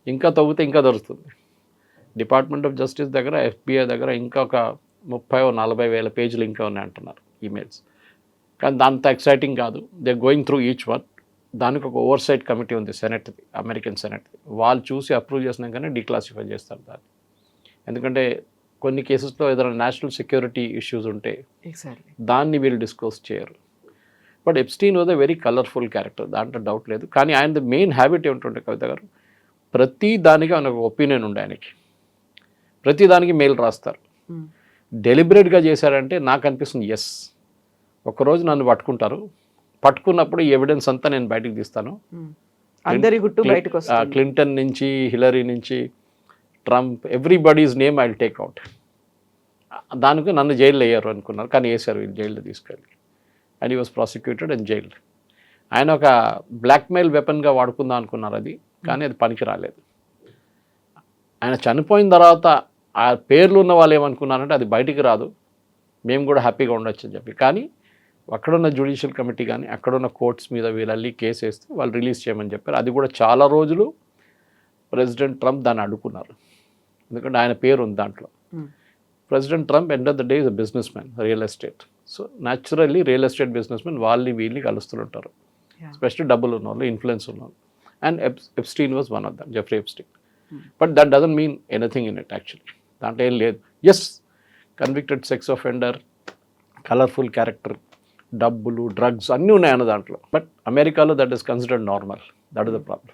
ఇంకా తవ్వితే ఇంకా దొరుకుతుంది. డిపార్ట్మెంట్ ఆఫ్ జస్టిస్ దగ్గర, FBI దగ్గర ఇంకా ఒక 30-40 వేల పేజీలు ఇంకా ఉన్నాయి అంటున్నారు ఈమెయిల్స్. కానీ దాంతో ఎక్సైటింగ్ కాదు. They going through each one. దానికి ఒక ఓవర్సైట్ కమిటీ ఉంది, సెనెట్ది, అమెరికన్ సెనెట్ది. వాళ్ళు చూసి అప్రూవ్ చేసినాకనే డిక్లాసిఫై చేస్తారు దాన్ని. ఎందుకంటే కొన్ని కేసెస్లో ఏదైనా నేషనల్ సెక్యూరిటీ ఇష్యూస్ ఉంటే దాన్ని వీళ్ళు డిస్క్లోజ్ చేయరు. But Epstein was a very colourful character, దాంట్లో డౌట్ లేదు. కానీ ఆయన మెయిన్ హ్యాబిట్ ఏమిటంటే కవిత గారు, ప్రతి దానికి ఆయన ఒక ఒపీనియన్ ఉండే. ఆయనకి ప్రతి దానికి మెయిల్ రాస్తారు. డెలిబరేట్గా చేశారంటే నాకు అనిపిస్తుంది ఎస్. ఒకరోజు నన్ను పట్టుకున్నప్పుడు ఈ ఎవిడెన్స్ అంతా నేను బయటకు తీస్తాను. అందరి గుట్టు బయటకు వస్తుంది. క్లింటన్ నుంచి, హిలరీ నుంచి, Trump, everybody's name I will take out. దానికి నన్ను జైల్లో వేయరు అనుకున్నారు, కానీ వేశారు వీళ్ళు జైల్లో తీసుకెళ్ళి. And he was prosecuted and jailed. ఆయన ఒక బ్లాక్మెయిల్ వెపన్గా వాడుకుందాం అనుకున్నారు అది, కానీ అది పనికి రాలేదు. ఆయన చనిపోయిన తర్వాత ఆ పేర్లు ఉన్న వాళ్ళు ఏమనుకున్నారంటే అది బయటికి రాదు, మేము కూడా హ్యాపీగా ఉండొచ్చు అని చెప్పి. కానీ అక్కడున్న జ్యుడిషియల్ కమిటీ కానీ అక్కడున్న కోర్ట్స్ మీద వీళ్ళల్లి కేసు వేస్తే వాళ్ళు రిలీజ్ చేయమని చెప్పారు. అది కూడా చాలా రోజులు ప్రెసిడెంట్ ట్రంప్ దాన్ని అడ్డుకున్నారు, ఎందుకంటే ఆయన పేరు ఉంది దాంట్లో. President Trump end of the day is a business man, real estate. So naturally real estate business man వీళ్ళని కలుస్తుంటారు, ఎస్పెషల్లీ డబ్బులు ఉన్నవాళ్ళు, ఇన్ఫ్లుయెన్స్ ఉన్నవాళ్ళు. And Epstein was one of them, Jeffrey Epstein. But that doesn't mean anything in it actually. దాంట్లో ఏం లేదు. Yes, convicted sex offender, colourful character, డబ్బులు, drugs అన్నీ ఉన్నాయన్న దాంట్లో. బట్ అమెరికాలో that is considered normal. That is the problem.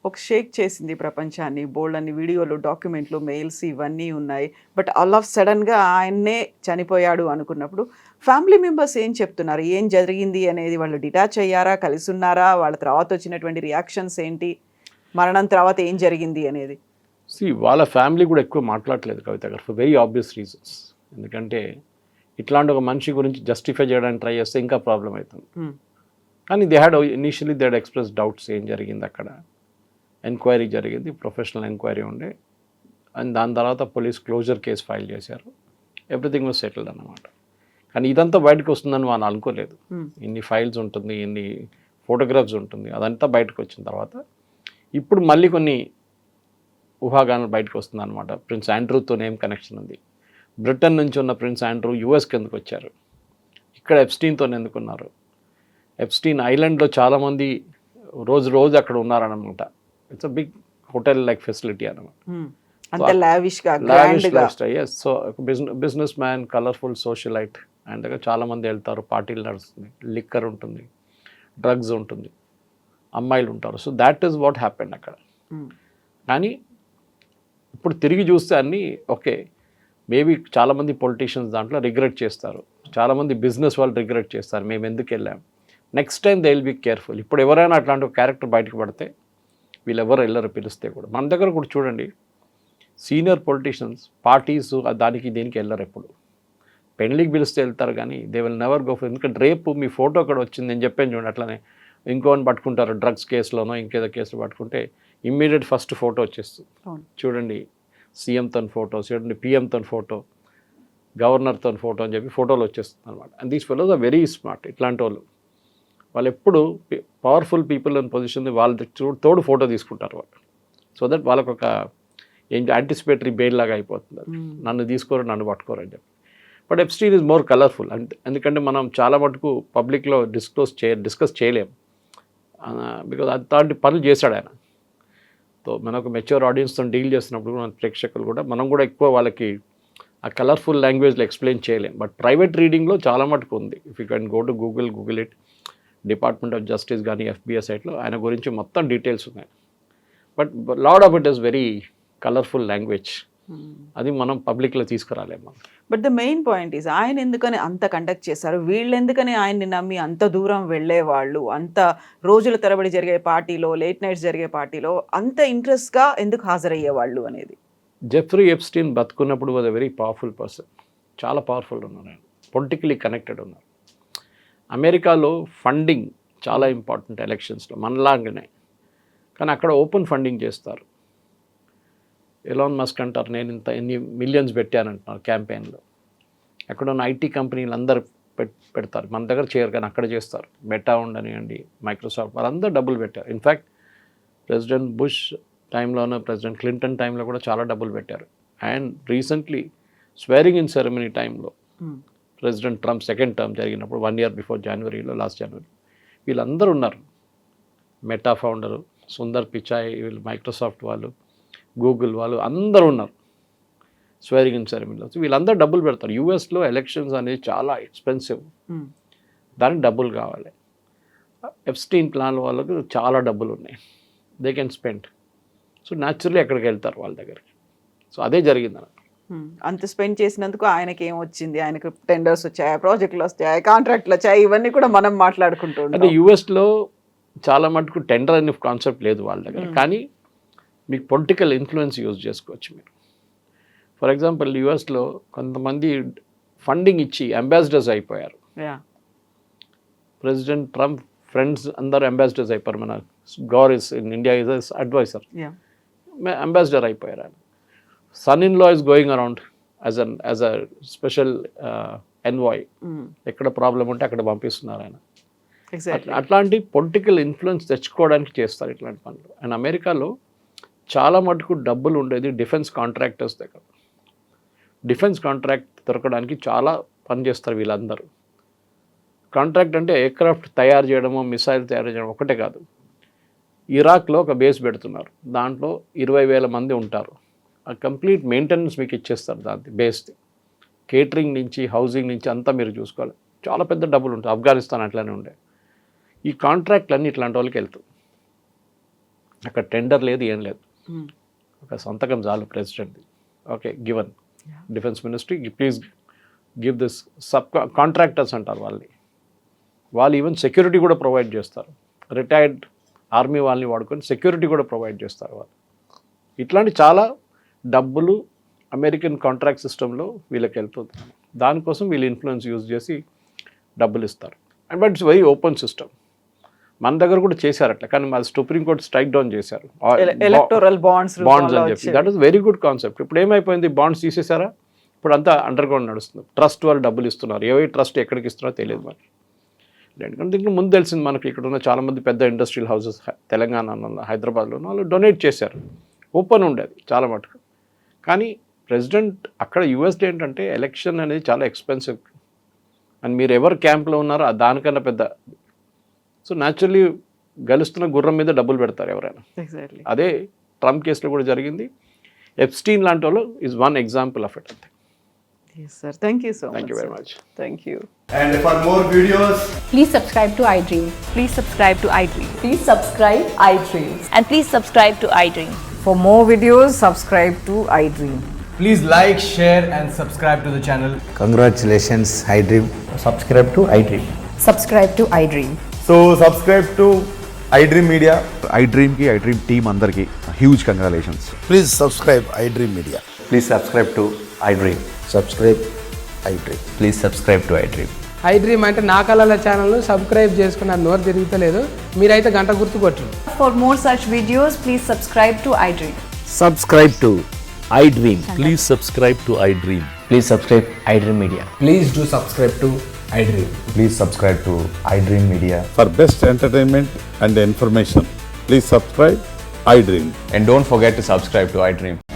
ఒక షేక్ చేసింది ప్రపంచాన్ని. బోల్డ్ అన్ని వీడియోలు, డాక్యుమెంట్లు, మెయిల్స్ ఇవన్నీ ఉన్నాయి. బట్ ఆల్ ఆఫ్ సడన్గా ఆయన్నే చనిపోయాడు అనుకున్నప్పుడు ఫ్యామిలీ మెంబర్స్ ఏం చెప్తున్నారు? ఏం జరిగింది అనేది? వాళ్ళు డిటాచ్ అయ్యారా, కలిసి ఉన్నారా? వాళ్ళ తర్వాత వచ్చినటువంటి రియాక్షన్స్ ఏంటి? మరణం తర్వాత ఏం జరిగింది అనేది? వాళ్ళ ఫ్యామిలీ కూడా ఎక్కువ మాట్లాడలేదు కవిత గారు, ఫర్ వెరీ ఆబ్వియస్ రీజన్స్. ఎందుకంటే ఇట్లాంటి ఒక మనిషి గురించి జస్టిఫై చేయడానికి ట్రై చేస్తే ఇంకా ప్రాబ్లం అవుతుంది. కానీ they had initially they had express doubts ఏం జరిగింది అక్కడ. ఎంక్వైరీ జరిగింది, ప్రొఫెషనల్ ఎంక్వైరీ ఉండే. అండ్ దాని తర్వాత పోలీస్ క్లోజర్ కేసు ఫైల్ చేశారు. ఎవ్రీథింగ్ వాజ్ సెటిల్డ్ అన్నమాట. కానీ ఇదంతా బయటకు వస్తుందని వాళ్ళు అనుకోలేదు. ఇన్ని ఫైల్స్ ఉంటుంది, ఇన్ని ఫోటోగ్రాఫ్స్ ఉంటుంది, అదంతా బయటకు వచ్చిన తర్వాత ఇప్పుడు మళ్ళీ కొన్ని ఊహాగానాలు బయటకు వస్తుంది అనమాట. ప్రిన్స్ ఆండ్రూతో ఏం కనెక్షన్ ఉంది, బ్రిటన్ నుంచి ఉన్న ప్రిన్స్ ఆండ్రూ యూఎస్కి ఎందుకు వచ్చారు, ఇక్కడ ఎప్స్టీన్తో ఎందుకున్నారు, ఎప్స్టీన్ ఐలాండ్లో చాలామంది రోజు అక్కడ ఉన్నారనమాట. It's a big hotel like facility అనమాట. So businessman, colourful socialite. ఆయన దగ్గర చాలామంది వెళ్తారు, పార్టీలు నడుస్తుంది, లిక్కర్ ఉంటుంది, డ్రగ్స్ ఉంటుంది, అమ్మాయిలు ఉంటారు. So that is what happened అక్కడ. కానీ ఇప్పుడు తిరిగి చూస్తే అన్నీ ఓకే. మేబీ చాలామంది పొలిటీషియన్స్ దాంట్లో రిగ్రెట్ చేస్తారు, చాలామంది బిజినెస్ వాళ్ళు రిగ్రెట్ చేస్తారు, మేము ఎందుకు వెళ్ళాం. Next time they will be careful. ఇప్పుడు ఎవరైనా అట్లాంటి ఒక క్యారెక్టర్ బయటకు పడితే వీళ్ళు ఎవరు వెళ్ళరు, పిలిస్తే కూడా. మన దగ్గర కూడా చూడండి, సీనియర్ పొలిటీషియన్స్ పార్టీస్ దానికి దీనికి వెళ్ళరు. ఎప్పుడు పెళ్లికి పిలిస్తే వెళ్తారు, కానీ they will never go for. ఎందుకంటే రేపు మీ ఫోటో అక్కడ వచ్చింది, నేను చెప్పాను చూడండి, అట్లనే ఇంకోని పట్టుకుంటారు, డ్రగ్స్ కేసులోనో ఇంకేదో కేసులో పట్టుకుంటే ఇమ్మీడియట్ ఫస్ట్ ఫోటో వచ్చేస్తుంది. చూడండి, సీఎంతో ఫోటో, చూడండి పిఎంతో ఫోటో, గవర్నర్తో ఫోటో అని చెప్పి ఫోటోలు వచ్చేస్తుంది అనమాట. And these fellows are very smart. ఇట్లాంటి వాళ్ళు ఎప్పుడు పవర్ఫుల్ పీపుల్ అని పొజిషన్ వాళ్ళ తోడు ఫోటో తీసుకుంటారు వాళ్ళు. సో దట్ వాళ్ళకు ఒక ఏంటి యాంటిసిపేటరీ బెయిల్ లాగా అయిపోతుంది అది. నన్ను తీసుకోరు, నన్ను పట్టుకోరు అని చెప్పి. But Epstein is more colourful ఎందుకంటే మనం చాలా మటుకు పబ్లిక్లో డిస్కస్ చేయలేం, బికాజ్ అంతటి పనులు చేశాడు ఆయన. సో మన ఒక మెచ్యూర్ ఆడియన్స్తో డీల్ చేస్తున్నప్పుడు మన ప్రేక్షకులు కూడా మనం కూడా ఎక్కువ వాళ్ళకి ఆ కలర్ఫుల్ లాంగ్వేజ్లో ఎక్స్ప్లెయిన్ చేయలేం. బట్ ప్రైవేట్ రీడింగ్లో చాలా మటుకు ఉంది. If you can go to Google it, department of justice కానీ FBI సైట్లో ఆయన గురించి మొత్తం డీటెయిల్స్ ఉన్నాయి. But lot of it is very colourful language. అది మనం పబ్లిక్లో తీసుకురాలేము. But the main point is ఆయన ఎందుకని అంత కండక్ట్ చేశారు, వీళ్ళు ఎందుకని ఆయన్ని నమ్మి అంత దూరం వెళ్ళేవాళ్ళు, అంత రోజుల తరబడి జరిగే పార్టీలో, లేట్ నైట్స్ జరిగే పార్టీలో అంత ఇంట్రెస్ట్గా ఎందుకు హాజరయ్యేవాళ్ళు అనేది. జెఫ్రీ ఎప్స్టీన్ బతుకున్నప్పుడు was a very powerful person. చాలా పవర్ఫుల్ ఉన్నారు ఆయన, పొలిటికలీ కనెక్టెడ్ ఉన్నారు. అమెరికాలో ఫండింగ్ చాలా ఇంపార్టెంట్ ఎలక్షన్స్లో మనలాగానే, కానీ అక్కడ ఓపెన్ ఫండింగ్ చేస్తారు. ఎలాన్ మస్క్ అంటారు నేను ఇంత ఎన్ని మిలియన్స్ పెట్టానంటున్నారు క్యాంపెయిన్లో. అక్కడ ఉన్న ఐటీ కంపెనీలు అందరు పెడతారు, మన దగ్గర చేయరు కానీ అక్కడ చేస్తారు. మెటా ఉండనివ్వండి, మైక్రోసాఫ్ట్, వాళ్ళందరూ డబ్బులు పెట్టారు. ఇన్ఫ్యాక్ట్ ప్రెసిడెంట్ బుష్ టైంలోనూ, ప్రెసిడెంట్ క్లింటన్ టైంలో కూడా చాలా డబ్బులు పెట్టారు. And recently swearing in ceremony టైంలో ప్రెసిడెంట్ ట్రంప్ సెకండ్ టర్మ్ జరిగినప్పుడు 1 year బిఫోర్ జనవరిలో, లాస్ట్ జనవరి, వీళ్ళందరూ ఉన్నారు. మెటా ఫౌండరు సుందర్ పిచాయ్, వీళ్ళు మైక్రోసాఫ్ట్ వాళ్ళు, గూగుల్ వాళ్ళు అందరూ ఉన్నారు స్వేరింగ్ ఇన్ సెరమనీలో. వీళ్ళందరూ డబ్బులు పెడతారు. యూఎస్లో ఎలక్షన్స్ అనేది చాలా ఎక్స్పెన్సివ్, దానికి డబ్బులు కావాలి. ఎప్స్టీన్ ప్లాన్ వాళ్ళకు చాలా డబ్బులు ఉన్నాయి, they can spend. So naturally ఎక్కడికి వెళ్తారు వాళ్ళ దగ్గరికి. సో అదే జరిగింది అన్నమాట. అంత స్పెండ్ చేసినందుకు ఆయనకి ఏం వచ్చింది, ఆయనకు టెండర్స్ వచ్చాయి, ప్రాజెక్టులు వచ్చాయి, కాంట్రాక్ట్లు వచ్చాయి, ఇవన్నీ కూడా మనం మాట్లాడుకుంటూ ఉంటాం. అంటే యూఎస్లో చాలా మటుకు టెండర్ అనే కాన్సెప్ట్ లేదు వాళ్ళ దగ్గర, కానీ మీకు పొలిటికల్ ఇన్ఫ్లుయెన్స్ యూజ్ చేసుకోవచ్చు మీరు. ఫర్ ఎగ్జాంపుల్ యూఎస్లో కొంతమంది ఫండింగ్ ఇచ్చి అంబాసిడర్స్ అయిపోయారు. ప్రెసిడెంట్ ట్రంప్ ఫ్రెండ్స్ అందరూ అంబాసిడర్స్ అయిపోయారు. మన Gor is in India is adviser, ambassador అయిపోయారు ఆయన. Son in law is going around as a special envoy. ఎక్కడ ప్రాబ్లం ఉంటే అక్కడ పంపిస్తున్నారు ఆయన. అట్లాంటి పొలిటికల్ ఇన్ఫ్లుయెన్స్ తెచ్చుకోవడానికి చేస్తారు ఇట్లాంటి పనులు. అండ్ అమెరికాలో చాలా మటుకు డబ్బులు ఉండేది డిఫెన్స్ కాంట్రాక్టర్స్ దగ్గర. డిఫెన్స్ కాంట్రాక్ట్ దొరకడానికి చాలా పని చేస్తారు వీళ్ళందరూ. కాంట్రాక్ట్ అంటే ఎయిర్క్రాఫ్ట్ తయారు చేయడము, మిసైల్ తయారు చేయడం ఒకటే కాదు. ఇరాక్లో ఒక బేస్ పెడుతున్నారు, దాంట్లో 20,000 మంది ఉంటారు. ఆ కంప్లీట్ మెయింటెనెన్స్ మీకు ఇచ్చేస్తారు దాని బేస్ది. కేటరింగ్ నుంచి, హౌసింగ్ నుంచి అంతా మీరు చూసుకోవాలి. చాలా పెద్ద డబ్బులు ఉంటాయి. ఆఫ్ఘనిస్తాన్ అట్లానే ఉండే. ఈ కాంట్రాక్ట్లన్నీ ఇట్లాంటి వాళ్ళకి వెళ్తాయి. అక్కడ టెండర్ లేదు, ఏం లేదు, ఒక సంతకం చాలు ప్రెసిడెంట్ది. Okay, given defence ministry, please give this. Subcontractors అంటారు వాళ్ళని. వాళ్ళు ఈవెన్ సెక్యూరిటీ కూడా ప్రొవైడ్ చేస్తారు. రిటైర్డ్ ఆర్మీ వాళ్ళని వాడుకొని సెక్యూరిటీ కూడా ప్రొవైడ్ చేస్తారు వాళ్ళు. ఇట్లాంటి చాలా డబ్బులు అమెరికన్ కాంట్రాక్ట్ సిస్టంలో వీళ్ళకి వెళ్తుంది. దానికోసం వీళ్ళు ఇన్ఫ్లుయెన్స్ యూజ్ చేసి డబ్బులు ఇస్తారు. And but it's very open system. మన దగ్గర కూడా చేశారు అట్లా, కానీ మా సుప్రీంకోర్టు స్ట్రైక్ డౌన్ చేశారు ఎలక్టోరల్ బాండ్స్ అని చెప్పి. That is very good concept. ఇప్పుడు ఏమైపోయింది, బాండ్స్ తీసేశారా, ఇప్పుడు అంతా అండర్ గ్రౌండ్ నడుస్తుంది. ట్రస్ట్ వాళ్ళు డబ్బులు ఇస్తున్నారు. ఏ ట్రస్ట్ ఎక్కడికి ఇస్తున్నారో తెలియదు మనకి. ఎందుకంటే దీనికి ముందు తెలిసింది మనకి, ఇక్కడ ఉన్న చాలామంది పెద్ద ఇండస్ట్రియల్ హౌసెస్ తెలంగాణ, హైదరాబాద్లో వాళ్ళు డొనేట్ చేశారు. ఓపెన్ ఉండేది చాలా మటుకు. కానీ ప్రెసిడెంట్ అక్కడ యూఎస్లో ఏంటంటే ఎలక్షన్ అనేది చాలా ఎక్స్పెన్సివ్. అండ్ మీరు ఎవరు క్యాంప్లో ఉన్నారో దానికన్నా పెద్ద. సో న్యాచురల్లీ గెలుస్తున్న గుర్రం మీద డబ్బులు పెడతారు ఎవరైనా. అదే ట్రంప్ కేసులో కూడా జరిగింది. ఎప్స్టీన్ లాంటి వాళ్ళు is one example of it. అంతే. Yes, sir. Thank you so much. Thank you very much. Thank you. And for more videos, please subscribe to iDream. Please subscribe to iDream. Please subscribe iDream. And please subscribe to iDream. For more videos, subscribe to iDream. please like, share and subscribe to the channel. Congratulations, iDream. Subscribe to iDream. Subscribe to iDream. So subscribe to iDream Media. iDream ki iDream team andarki huge congratulations. Please subscribe iDream Media. Please subscribe to iDream. Subscribe iDream. Please subscribe to iDream. iDream అంటే నా కళల channel subscribe చేసుకున్న నోరు తిరుగుతలేదు, మీరైతే గంట గుర్తు కొట్టండి. For more such videos, please subscribe to iDream. Subscribe to iDream. Please subscribe to iDream. Please subscribe iDream Media. Please do subscribe to iDream. Please subscribe to iDream Media. For best entertainment and information, please subscribe iDream. And don't forget to subscribe to iDream.